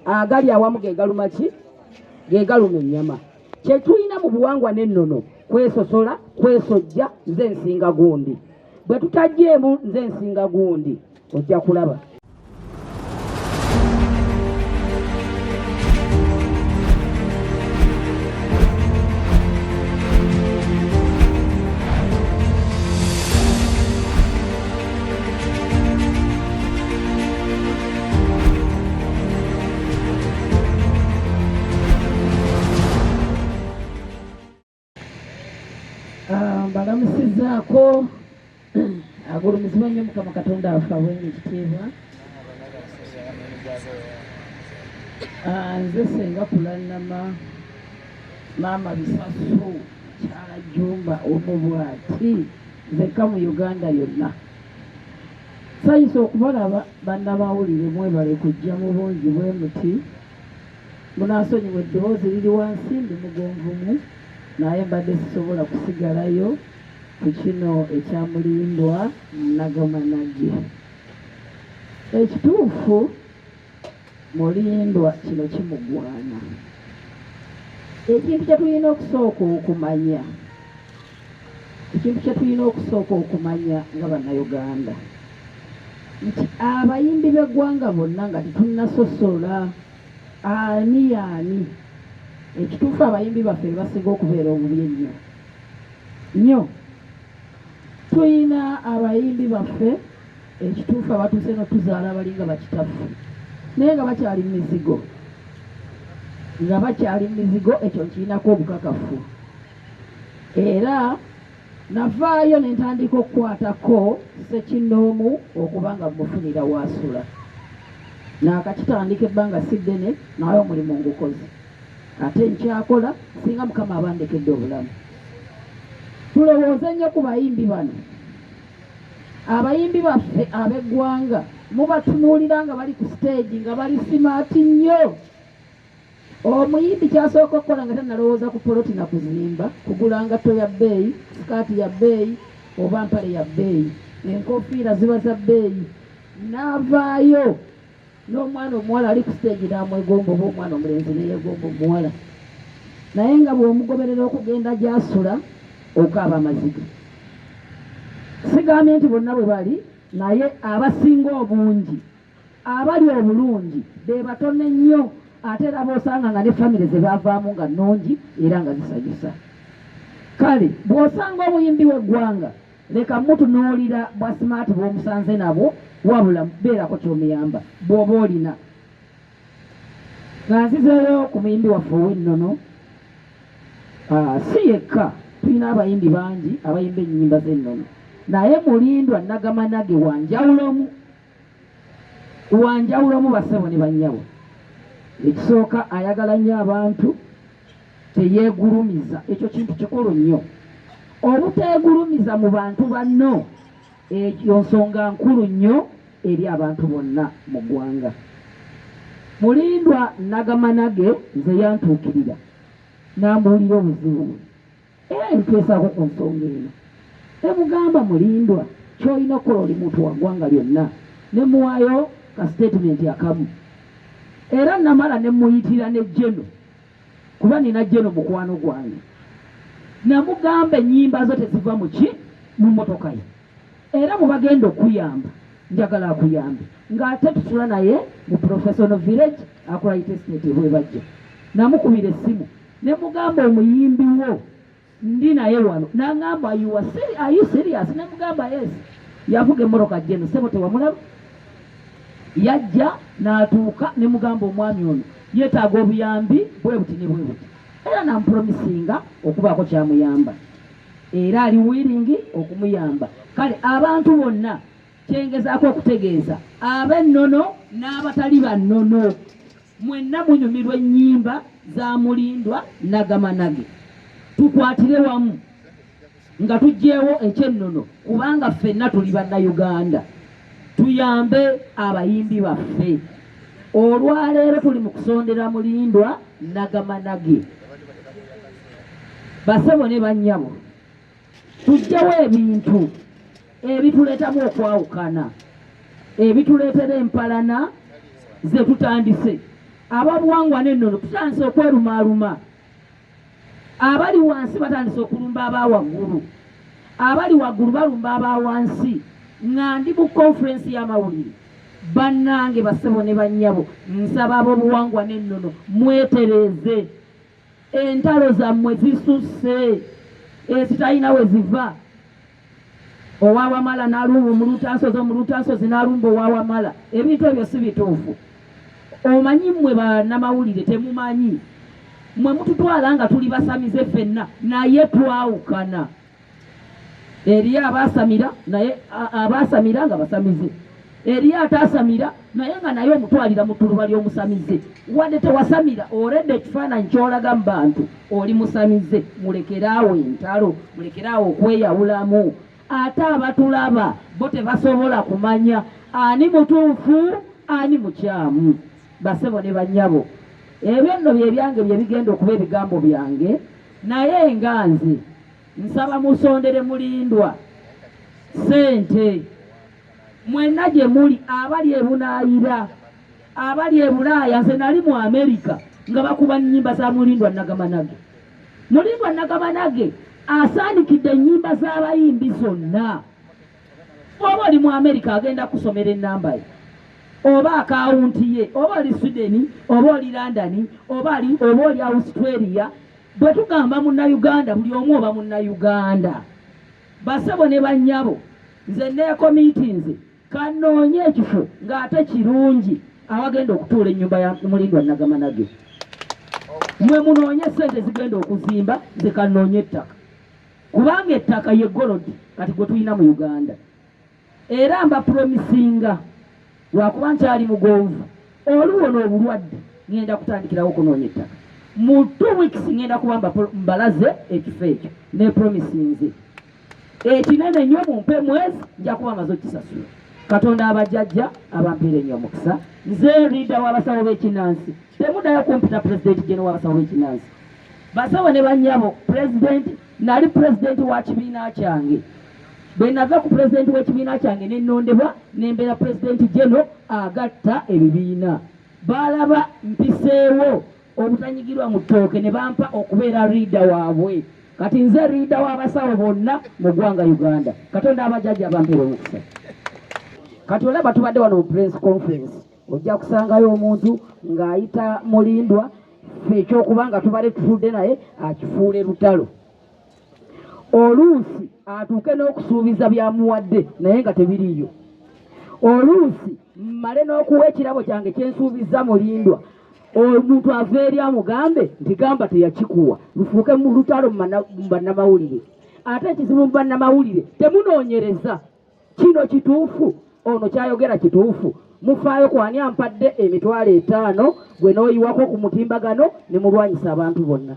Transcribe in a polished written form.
agali awamu ge galuma ki ge galuma ennyama kye tulina mu buwangwa n'ennono kwesosola kwesojja nze nsinga gundi bwe tutajjeemu nze nsinga gundi ojja kulaba balamusizaako agulumizibwa nnyo Mukama Katonda afa bwenyi ekitiibwa nze senga kulanama maama Bisasu Kyala Jumba omubwati nzekka mu Uganda yonna sayisa okubalaba bannamawulire mwebale kujja mu bungi bwe muti munaasonyiwa eddoboozi liri wansi ndi mugonvumu naye mbadde sisobola kusigalayo ku kino ekyamulindwa Nagamanagi ekituufu mulindwa kino kimugwana ekintu kyetulina okusooka okumanya nga bannayuganda nti abayimbi b'eggwanga bonna nga tetunnasosola ani ekituufu abayimbi baffe basinga okubeera obubi nnyo tulina abayimbi baffe ekituufu abatuuse notuzaala abalinga bakitaffe naye nga bakyali mizigo ekyo nkirinako obukakafu era navaayo ne ntandika okukwatako Ssekinnoomu okuba nga mufunira waasula naakakitandika ebbanga si ddene naye omulimu ngukozi ate nkyakola singa Mukama abandekedde obulamu tulowooze nnyo ku bayimbi bano abayimbi baffe ab'eggwanga mubatunuulira nga bali ku stage nga bali simaati nnyo omuyimbi kyasooka okukola nga tannalowooza ku poloti na kuzimba kugula ngatto ya bbeeyi sikaati ya bbeeyi oba mpale ya bbeeyi enkofiira ziba za bbeeyi n'avaayo n'omwana omuwala ali ku stage n'amwegomba oba omwana omulenzi neyeegomba omuwala naye nga bw'omugoberera okugenda gy'asula okaaba amaziga sigambye nti bonna bwe bali naye abasinga obungi abali obulungi be batono ennyo ate era b'osanga nga ne famire ze baavaamu nga nnungi era nga zisanyusa kale bw'osanga omuyimbi w'eggwanga leka mutunuulira bwa simaati bw'omusanze nabo wabula beerako ky'omuyamba bw'oba olina nga nzizeeyo ku muyimbi waffe ow'ennono si yekka tulina abayimbi bangi abayimba ennyimba z'ennono naye mulindwa Nagamanagi wanjawulomu bassebo ne bannyabo ekisooka ayagala nnyo abantu teyeegulumiza ekyo kintu kikulu nnyo obuteegulumiza mu bantu banno eyo nsonga nkulu nnyo eri abantu bonna mu ggwanga mulindwa Nagamanagi nze yantuukirira n'ambuulira obuzibu era ntwesaako ku nsonga eno emugamba mulindwa kyolina okukola oli muntu wa ggwanga lyonna ne muwaayo ka statement akamu era namala ne muyitira ne jeno kuba nina jeno mukwano gwange namugamba ennyimba zo teziva mu motoka ye era mubagenda okuyamba njagala akuyambe ng'ate tusula naye mu professional village akola itestate bwe bajja namukubira essimu ne mugamba omuyimbi wo ndi naye wano n'angamba are you serious ne mugamba yes yavuga emmotoka jeno sebo tewamulaba yajja n'atuuka ne mugamba omwami ono yeetaaga obuyambi bwe buti ne bwe buti era nampromisinga okubaako kyamuyamba era ali wiringi okumuyamba kale abantu bonna kyengezaako okutegeeza ab'ennono n'abatali bannono mwenna munyumirwa ennyimba za mulindwa Nagamanagi tukwatire wamu nga tugyeewo ekyennono kubanga ffenna tuli bannayuganda tuyambe abayimbi baffe olwaleero tuli mu kusondera mulindwa Nagamanagi basebo ne bannyabo tujjawo ebintu ebituleetamu okwawukana ebituleetera empalana ze tutandise ababuwangwa n'ennono tutandise okwerumaaluma. Abali wansi batandise okulumba abawaggulu, abali waggulu balumba abawansi. Nga ndi mu conference y'amawulire, bannange bassebo ne bannyabo, nsaba ab'obuwangwa n'ennono mwetereeze. Entalo zammwe zisusse, ezitalina we ziva. Owawamala n'alumba omulutansozi, omulutansozi n'alumba owawamala. Ebintu ebyo si bituufu. Omanyi mmwe bannamawulire temumanyi, mmwe mututwala nga tuli basamize ffenna, naye twawukana. Eriyo abasamira naye abasamira nga basamize, eriyo ataasamira naye nga naye omutwalira mu ttuluba ly'omusamize. Wadde tewasamira oledde ekifaananyi ky'olaga mu bantu oli musamize. Mulekeraawo entalo, mulekeraawo okweyawulamu. Ate abatulaba bo tebasobola kumanya ani mutuufu ani mukyamu. Bassebo ne bannyabo, ebyo nno bye byange bye bigenda okuba ebigambo byange, naye nga nze nsaba musondere Mulindwa ssente. Mwenna gye muli, abali ebunaayira, abali e Bulaaya. Nze nali mu Amerika nga bakuba nnyimba za Mulindwa Nagamanage. Mulindwa Nagamanage asaanikidde ennyimba z'abayimbi zonna. Oba oli mu Amerika agenda kusomera ennamba ye, oba akawunti ye, oba oli Sweden, oba oli London, oba oli Australia. Bwe tugamba munnayuganda, buli omu oba munnayuganda. Bassebo ne bannyabo, nze neekomiitinze kanoonye ekifo ng'ate kirungi awagenda okutuula ennyumba ya Mulindwa Nagamanage. Mwe munoonye ssente zigenda okuzimba, nze kanoonye ettaka, kubanga ettaka ye golodi kati gwe tulina mu Uganda. Era mbapromisinga, lwakuba nkyali mugonvu, oluwo n'obulwadde ngenda kutandikirawo okunoonya ettaka. Mu 2 weeks ngenda kuba mbalaze ekifo ekyo, ne promisinze. Ekinene nnyo mumpe mwezi nja kuba maze okisasula. Katonda abajjajja abampeera ennyo omukisa. Nze liida w'abasawo b'ekinnansi, temuddayo kumpita pulezidenti geno w'abasawo b'ekinnansi. Basawo ne bannyabo, pulezidenti nali pulezidenti wa kibiina kyange. Bwe nava ku pulezidenti w'ekibiina kyange ne nnondebwa ne mbeera pulezidenti geno agatta ebibiina. Baalaba mpiseewo obutanyigirwa mu ttooke ne bampa okubeera liida waabwe. Kati nze liida w'abasawo bonna mu ggwanga Uganda. Katonda abajjajja abampeera omukisa. Kati olaba tubadde wano mu press conference, ojja kusangayo omuntu ng'ayita Mulindwa, ffe ekyokuba nga tubale tutudde naye akifuula lutalo. Oluusi atuuke n'okusuubiza byamuwadde naye nga tebiriiyo. Oluusi mmale n'okuwa ekirabo kyange kyensuubiza Mulindwa, omuntu ava eri amugambe nti gamba teyakikuwa, lufuuke mu lutalo mu bannamawulire. Ate ekizibu mu bannamawulire temunoonyereza kino kituufu, ono kyayogera kituufu. Mufaayo ku ani ampadde emitwalo 5 gwe n'oyiwako ku mutimbagano ne mulwanyisa abantu bonna.